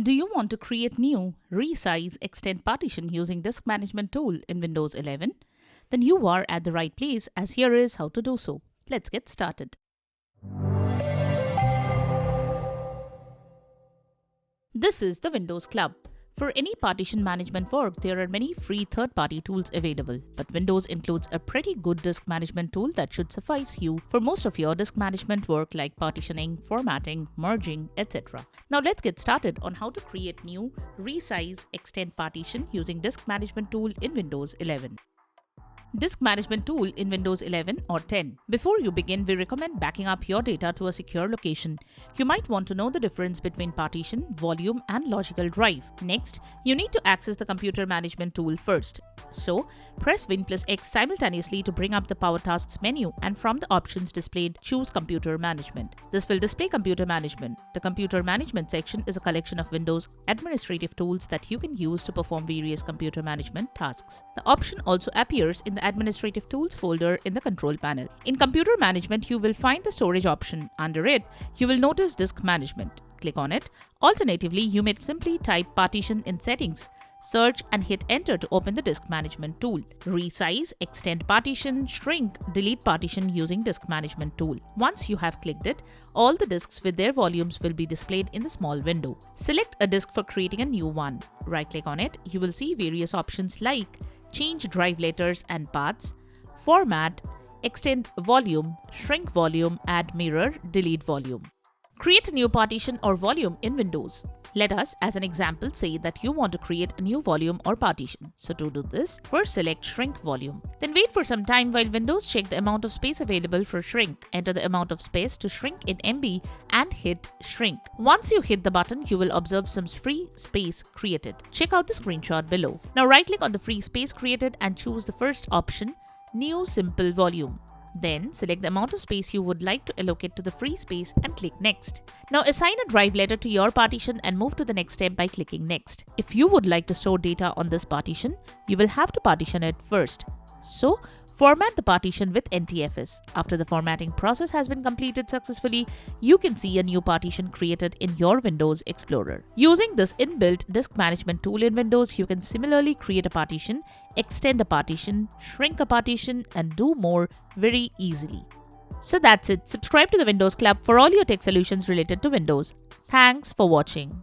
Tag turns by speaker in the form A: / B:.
A: Do you want to create new, resize, extend partition using disk management tool in Windows 11? Then you are at the right place, as here is how to do so. Let's get started. This is the Windows Club. For any partition management work, there are many free third-party tools available, but Windows includes a pretty good disk management tool that should suffice you for most of your disk management work like partitioning, formatting, merging, etc. Now let's get started on how to create new, resize, extend partition using disk management tool in Windows 11. Disk Management Tool in Windows 11 or 10. Before you begin, we recommend backing up your data to a secure location. You might want to know the difference between partition, volume, and logical drive. Next, you need to access the Computer Management Tool first. So, press Win plus X simultaneously to bring up the Power Tasks menu, and from the options displayed, choose Computer Management. This will display Computer Management. The Computer Management section is a collection of Windows administrative tools that you can use to perform various computer management tasks. The option also appears in the Administrative Tools folder in the control panel. In Computer Management, you will find the Storage option. Under it, you will notice Disk Management. Click on it. Alternatively, you may simply type Partition in Settings. Search and hit Enter to open the Disk Management tool. Resize, extend partition, shrink, delete partition using Disk Management tool. Once you have clicked it, all the disks with their volumes will be displayed in the small window. Select a disk for creating a new one. Right-click on it. You will see various options like change drive letters and paths, format, extend volume, shrink volume, add mirror, delete volume. Create a new partition or volume in Windows. Let us, as an example, say that you want to create a new volume or partition. So to do this, first select Shrink Volume. Then wait for some time while Windows check the amount of space available for shrink. Enter the amount of space to shrink in MB and hit Shrink. Once you hit the button, you will observe some free space created. Check out the screenshot below. Now right-click on the free space created and choose the first option, New Simple Volume. Then select the amount of space you would like to allocate to the free space and click Next. Now assign a drive letter to your partition and move to the next step by clicking Next. If you would like to store data on this partition, you will have to partition it first. So, format the partition with NTFS. After the formatting process has been completed successfully, you can see a new partition created in your Windows Explorer. Using this inbuilt disk management tool in Windows, you can similarly create a partition, extend a partition, shrink a partition, and do more very easily. So that's it. Subscribe to the Windows Club for all your tech solutions related to Windows. Thanks for watching.